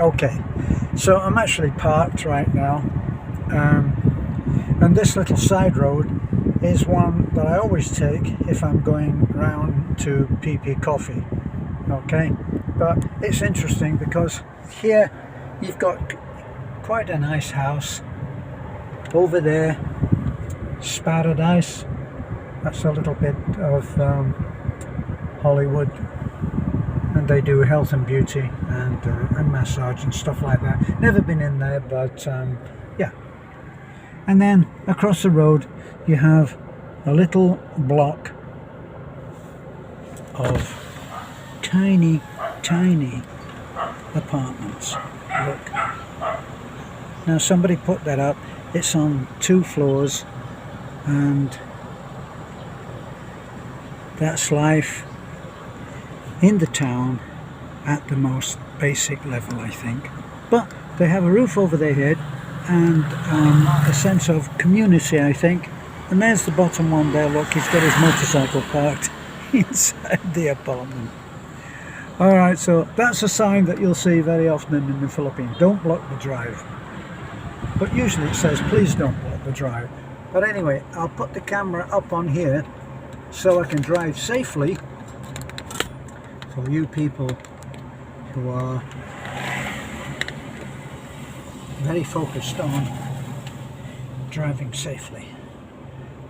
Okay, so I'm actually parked right now, and this little side road is one that I always take if I'm going round to PP Coffee. Okay, but it's interesting because here you've got quite a nice house. Over there, Paradise. That's a little bit of Hollywood, and they do health and beauty and massage and stuff like that. Never been in there, but yeah. And then across the road you have a little block of tiny apartments. Look, now somebody put that up. It's on 2 floors, and that's life in the town at the most basic level, I think. But they have a roof over their head and a sense of community, I think. And there's the bottom one there. Look, he's got his motorcycle parked inside the apartment. Alright, so that's a sign that you'll see very often in the Philippines. Don't block the drive. But usually it says, please don't block the drive. But anyway, I'll put the camera up on here so I can drive safely for you people who are very focused on driving safely.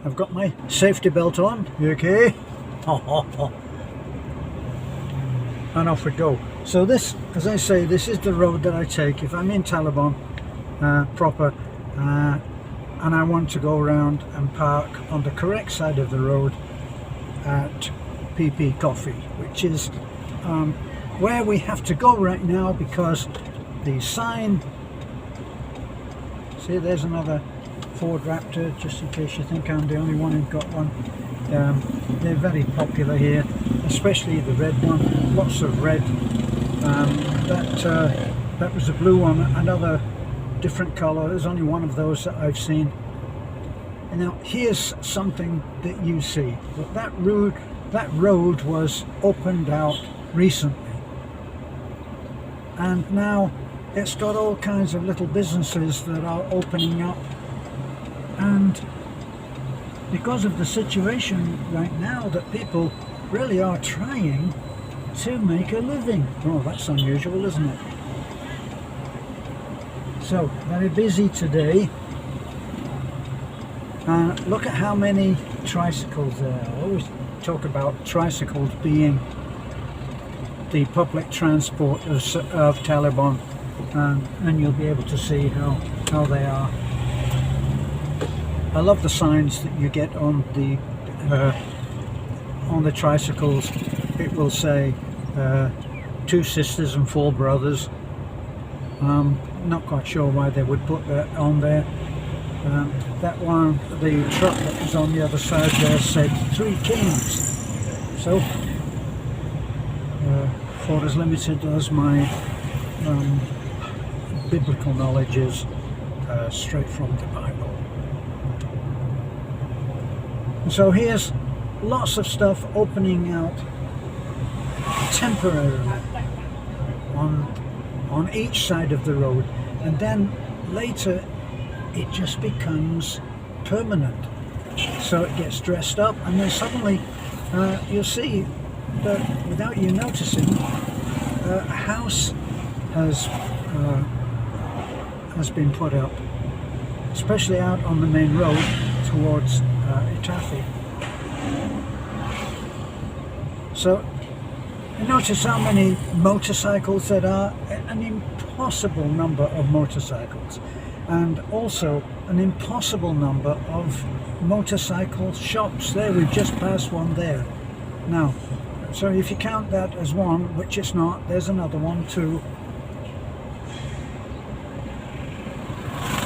I've got my safety belt on. You okay? And off we go. So this, as I say, this is the road that I take if I'm in Taliban proper, and I want to go around and park on the correct side of the road at PP Coffee, which is where we have to go right now, because the sign, see, there's another Ford Raptor, just in case you think I'm the only one who's got one. They're very popular here, especially the red one. Lots of red. That was a blue one, another different colour. There's only one of those that I've seen. And now here's something that you see. That road was opened out recently, and now it's got all kinds of little businesses that are opening up, and because of the situation right now, that people really are trying to make a living. Oh, that's unusual, isn't it? So, very busy today. Look at how many tricycles there are. I always talk about tricycles being the public transport of Taliban, and you'll be able to see how they are. I love the signs that you get on the tricycles. It will say 2 sisters and 4 brothers. Not quite sure why they would put that on there. That one, the truck that was on the other side there, said 3 kings. So, for as limited as my biblical knowledge is, straight from the Bible. So here's lots of stuff opening out temporarily on each side of the road, and then later it just becomes permanent. So it gets dressed up, and then suddenly you'll see that without you noticing, a house has been put up, especially out on the main road towards Itafi. So you notice how many motorcycles there are, an impossible number of motorcycles, and also an impossible number of motorcycle shops. There, we've just passed one there. Now, so if you count that as one, which it's not, there's another one too.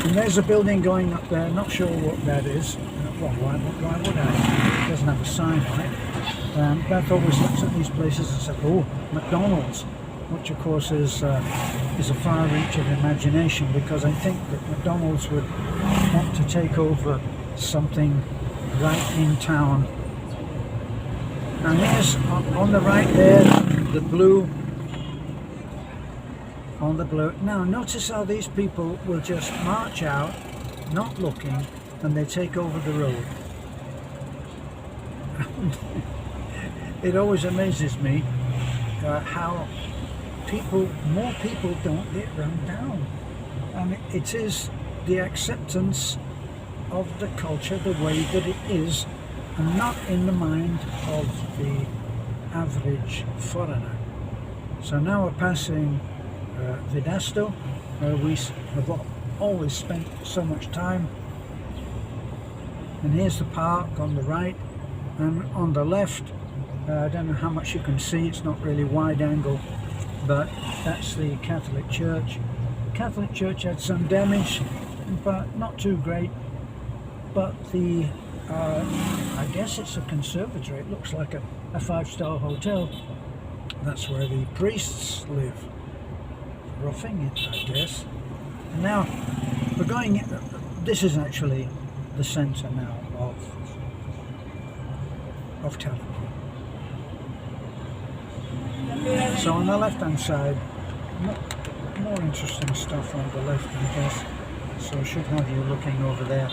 And there's a building going up there, not sure what that is. Well, why would I? It doesn't have a sign on it. Beth always looks at these places and says, oh, McDonald's, which of course is a far reach of imagination, because I think that McDonald's would want to take over something right in town. And here's on the right there, the blue on the blue. Now notice how these people will just march out, not looking, and they take over the road. It always amazes me how more people don't get run down. And it is the acceptance of the culture the way that it is, and not in the mind of the average foreigner. So now we're passing Vidasto, where we have always spent so much time. And here's the park on the right, and on the left, I don't know how much you can see, it's not really wide angle, but that's the Catholic Church. The Catholic Church had some damage, but not too great. But the, I guess it's a conservatory, it looks like a 5-star hotel. That's where the priests live. Roughing it, I guess. And now, we're going, this is actually the centre now of Tallinn. So on the left hand side, more interesting stuff on the left, I guess. So I should have you looking over there.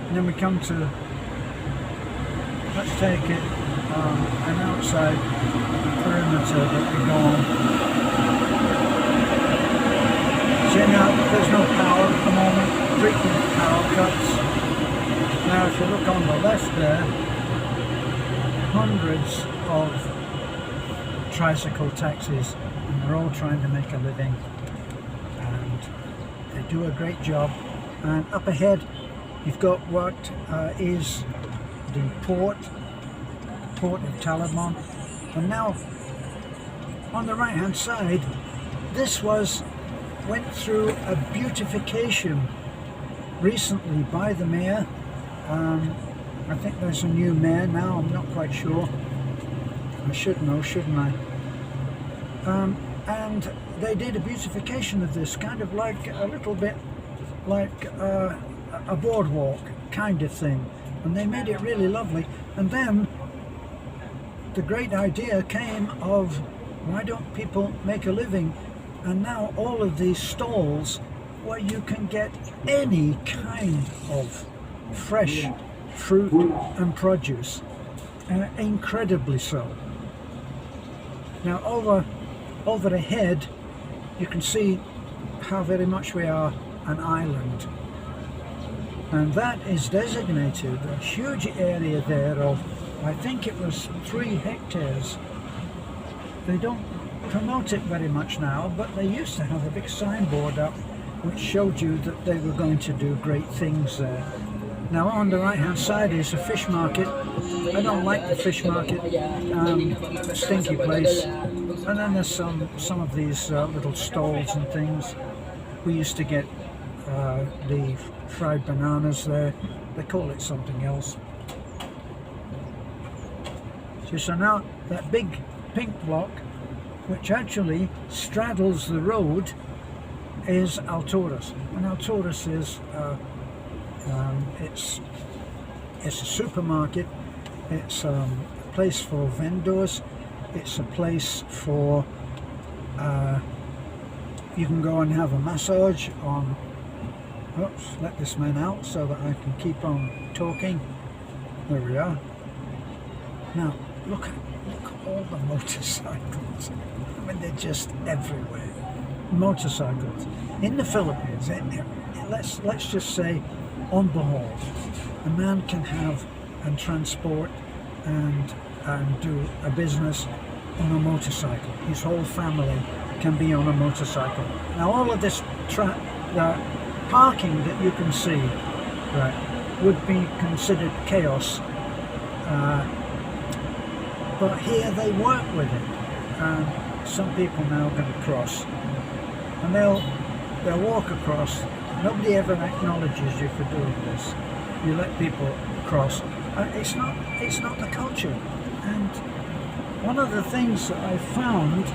And then we come to, let's take it an outside perimeter that we go on. So now there's no power at the moment, frequent power cuts. Now if you look on the left there, hundreds of tricycle taxis, and they're all trying to make a living, and they do a great job. And up ahead you've got what is the port of Tallinn. And now on the right hand side, this went through a beautification recently by the mayor. I think there's a new mayor now, I'm not quite sure. I should know, shouldn't I? And they did a beautification of this, kind of like a little bit like a boardwalk kind of thing, and they made it really lovely. And then the great idea came of, why don't people make a living? And now all of these stalls where you can get any kind of fresh fruit and produce, incredibly so. Now over ahead you can see how very much we are an island, and that is designated a huge area there of, I think it was 3 hectares. They don't promote it very much now, but they used to have a big signboard up which showed you that they were going to do great things there. Now on the right hand side is a fish market. I don't like the fish market, stinky place. And then there's some of these little stalls and things. We used to get the fried bananas there. They call it something else. So now that big pink block, which actually straddles the road, is Alturas. And Alturas is it's a supermarket, it's a place for vendors, it's a place for you can go and have a massage on, oops, let this man out so that I can keep on talking. There we are. Now look at all the motorcycles. I mean, they're just everywhere. Motorcycles in the Philippines, let's just say, on the whole, a man can have and transport and do a business on a motorcycle. His whole family can be on a motorcycle. Now all of this parking that you can see, right, would be considered chaos, but here they work with it. Some people now are going to cross, and they'll walk across. Nobody ever acknowledges you for doing this. You let people cross. It's not the culture. And one of the things that I found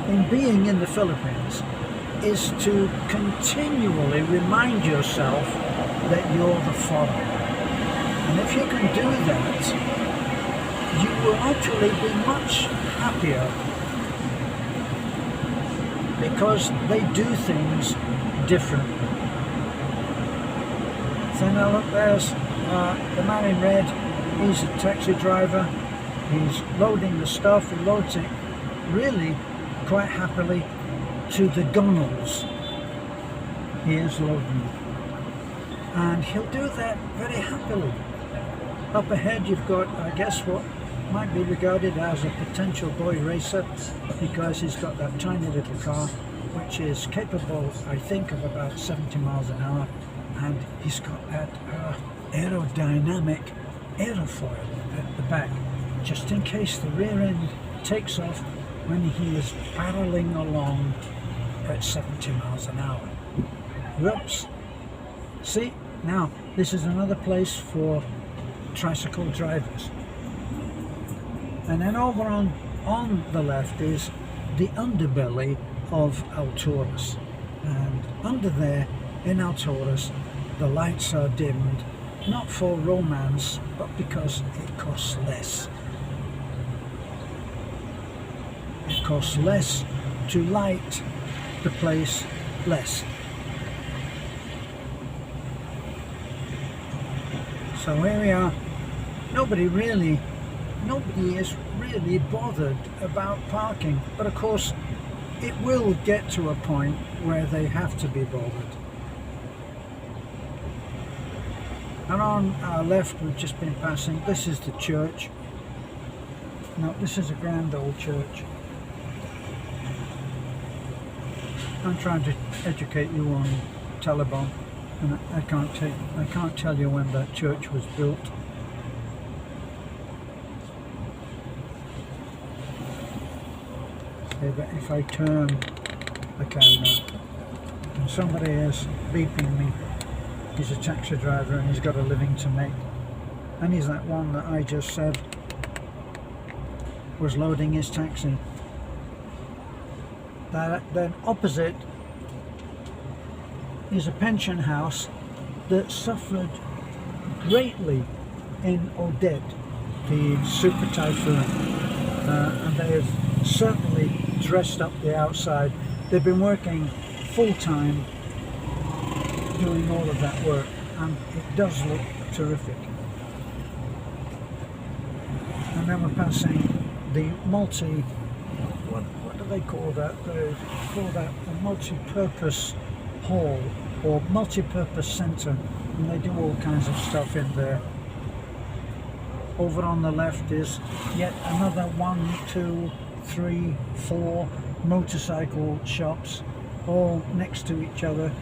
in being in the Philippines is to continually remind yourself that you're the foreigner. And if you can do that, you will actually be much happier because they do things differently. So now look, there's the man in red. He's a taxi driver. He's loading the stuff. He loads it really quite happily to the gunnels. He is loading, and he'll do that very happily. Up ahead you've got, I guess, what might be regarded as a potential boy racer, because he's got that tiny little car which is capable, I think, of about 70 miles an hour, and he's got that aerodynamic aerofoil at the back, just in case the rear end takes off when he is barreling along at 70 miles an hour. Whoops! See, now this is another place for tricycle drivers. And then over on the left is the underbelly of Alturas, and under there in Alturas the lights are dimmed, not for romance but because it costs less. It costs less to light the place less. So here we are. Nobody is really bothered about parking, but of course it will get to a point where they have to be bothered. And on our left, we've just been passing, this is the church. No, this is a grand old church. I'm trying to educate you on Taliban, and I can't tell you when that church was built. But if I turn the camera and somebody is beeping me, he's a taxi driver and he's got a living to make, and he's that one that I just said was loading his taxi. Then opposite is a pension house that suffered greatly in Odette, the super typhoon, and they have certainly dressed up the outside. They've been working full-time doing all of that work, and it does look terrific. And then we're passing the what do they call that? They call that a multi-purpose hall or multi-purpose centre, and they do all kinds of stuff in there. Over on the left is yet another 1, 2, 3, 4 motorcycle shops, all next to each other,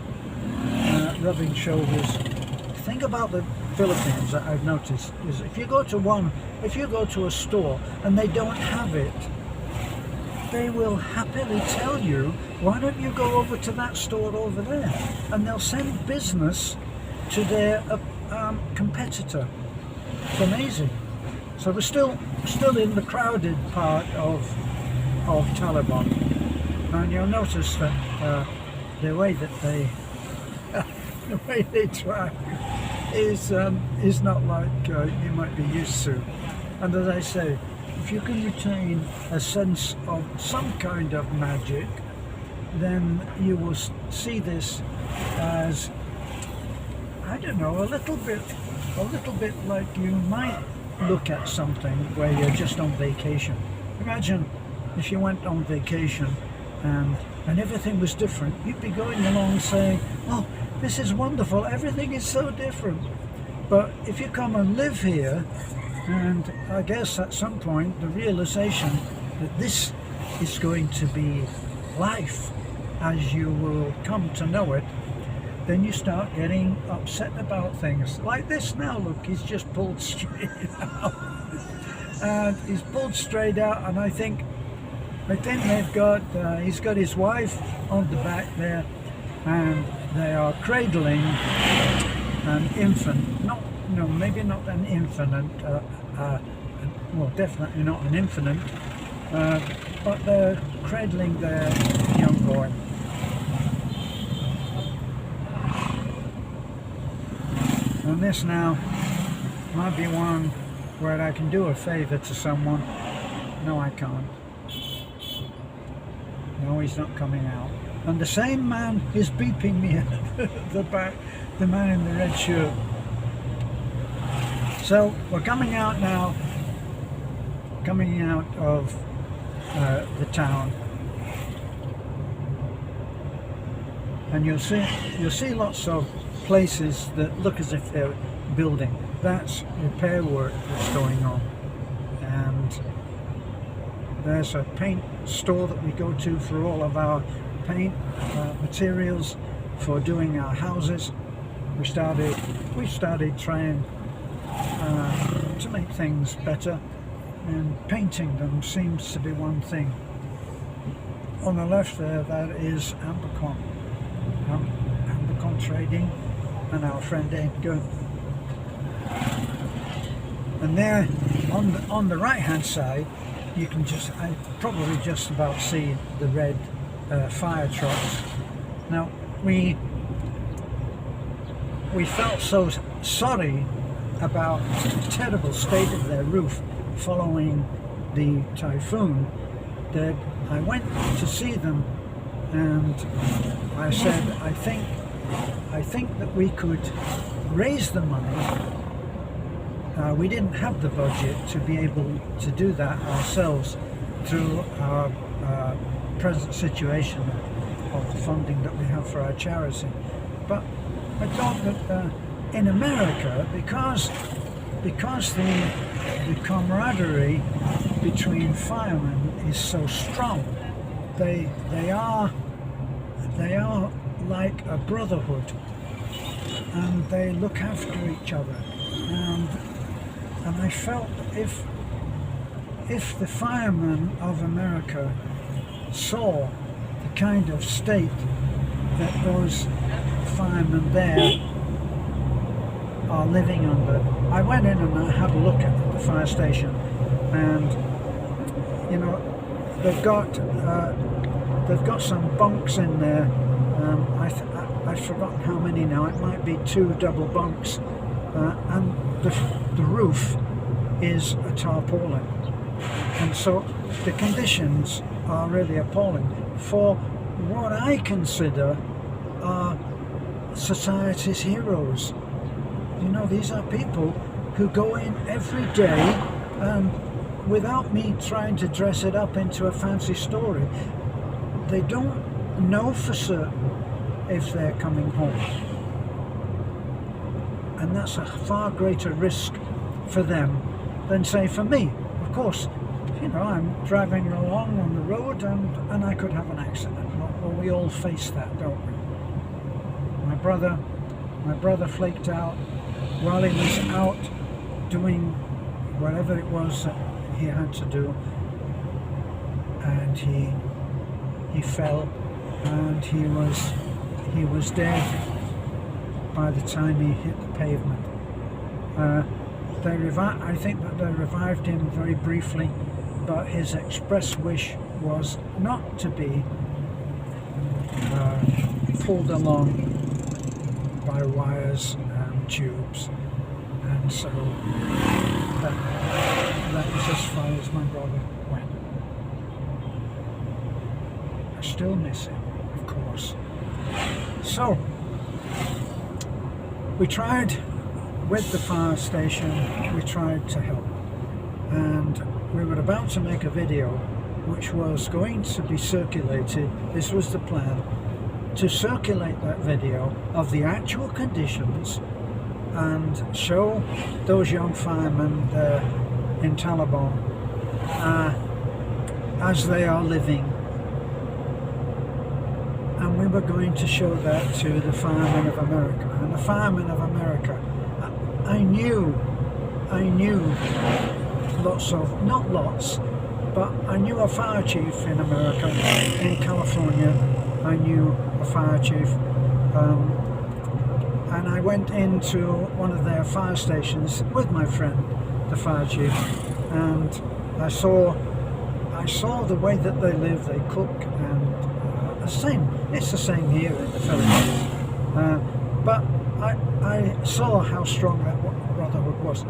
rubbing shoulders. The thing about the Philippines that I've noticed is if you go to a store and they don't have it, they will happily tell you, why don't you go over to that store over there, and they'll send business to their competitor. It's amazing. So we're still in the crowded part of Taliban, and you'll notice that the way they drive is not like you might be used to. And as I say, if you can retain a sense of some kind of magic, then you will see this as, I don't know, a little bit like you might look at something where you're just on vacation. Imagine if you went on vacation and everything was different. You'd be going along saying, oh, this is wonderful, everything is so different. But if you come and live here, and I guess at some point the realization that this is going to be life as you will come to know it, then you start getting upset about things. Like this now, look, he's just pulled straight out. And he's pulled straight out, and I think they've got, he's got his wife on the back there, and they are cradling an infant. Maybe not an infant, well, definitely not an infant, but they're cradling their young boy. And this now might be one where I can do a favour to someone. No, I can't. No, he's not coming out. And the same man is beeping me at the back, the man in the red shirt. So we're coming out now, coming out of the town, and you'll see lots of places that look as if they're building. That's repair work that's going on, and there's a paint store that we go to for all of our paint materials for doing our houses. We started trying to make things better, and painting them seems to be one thing. On the left there, that is Ambercon Trading and our friend Edgar. And there on the right hand side, you can probably just about see the red fire trucks. Now we felt so sorry about the terrible state of their roof following the typhoon that I went to see them, and I said, I think that we could raise the money. We didn't have the budget to be able to do that ourselves through our present situation of the funding that we have for our charity. But I thought that in America, because the camaraderie between firemen is so strong, they are like a brotherhood, and they look after each other. And I felt if the firemen of America saw the kind of state that those firemen there are living under. I went in and I had a look at the fire station, and you know, they've got some bunks in there. I've forgotten how many now. It might be 2 double bunks, and the roof is a tarpaulin, and so the conditions are really appalling for what I consider are society's heroes. You know, these are people who go in every day, without me trying to dress it up into a fancy story. They don't know for certain if they're coming home, and that's a far greater risk for them than, say, for me. Of course, you know, I'm driving along on the road and I could have an accident. Well, we all face that, don't we? My brother flaked out while he was out doing whatever it was that he had to do, and he fell, and he was dead by the time he hit the pavement. I think that they revived him very briefly, but his express wish was not to be pulled along by wires and tubes, and so that was as far as my brother went. I still miss him, of course. So we tried with the fire station, we tried to help, and we were about to make a video which was going to be circulated. This was the plan, to circulate that video of the actual conditions and show those young firemen there in Taliban as they are living, and we were going to show that to the firemen of America. And the firemen of America, I knew lots of, not lots, but I knew a fire chief in America, in California. I knew a fire chief, and I went into one of their fire stations with my friend, the fire chief, and I saw the way that they live, they cook, and it's the same here in the Philippines, but I saw how strong that brotherhood was.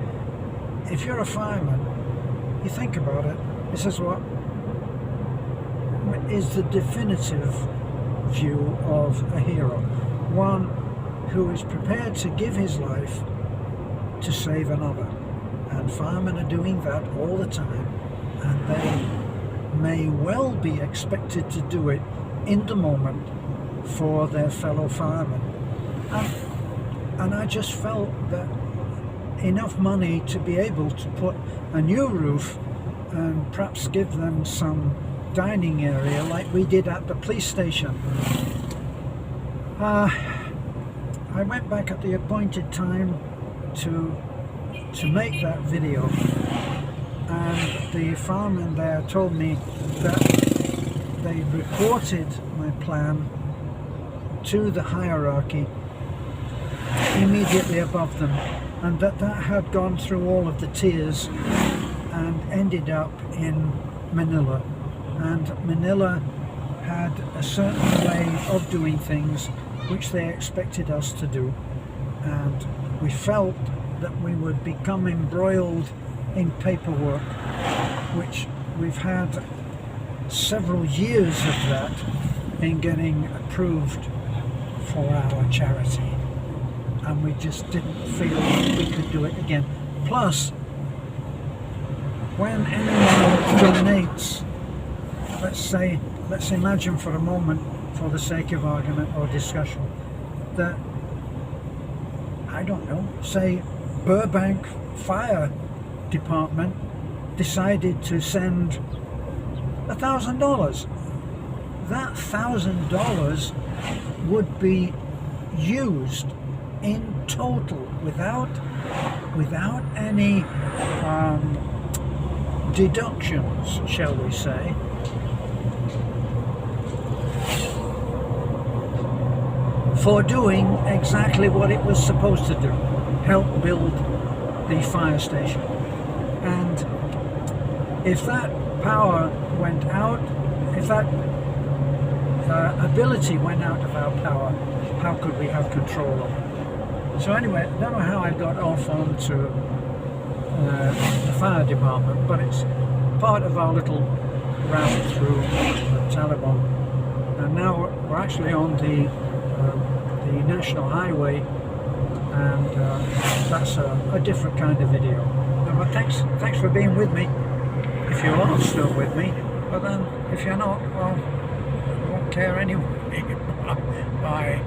If you're a fireman, you think about it, this is what, is the definitive view of a hero. One who is prepared to give his life to save another. And firemen are doing that all the time, and they may well be expected to do it in the moment for their fellow firemen. And I just felt that enough money to be able to put a new roof and perhaps give them some dining area like we did at the police station. I went back at the appointed time to make that video, and the fireman there told me that they reported my plan to the hierarchy immediately above them, and that had gone through all of the tiers and ended up in Manila. And Manila had a certain way of doing things which they expected us to do, and we felt that we would become embroiled in paperwork, which we've had several years of that in getting approved for our charity, and we just didn't feel like we could do it again. Plus, when anyone donates, let's imagine for a moment, for the sake of argument or discussion, that, I don't know, say Burbank Fire Department decided to send $1,000. That $1,000 would be used in total without any deductions, shall we say, for doing exactly what it was supposed to do: help build the fire station. And if that power went out, if that ability went out of our power, how could we have control of it? So anyway, I don't know how I got off onto the fire department, but it's part of our little route through the Taliban. And now we're actually on the national highway, and that's a different kind of video. But thanks for being with me, if you are still with me. But then if you're not, well, I won't care anyway. Bye.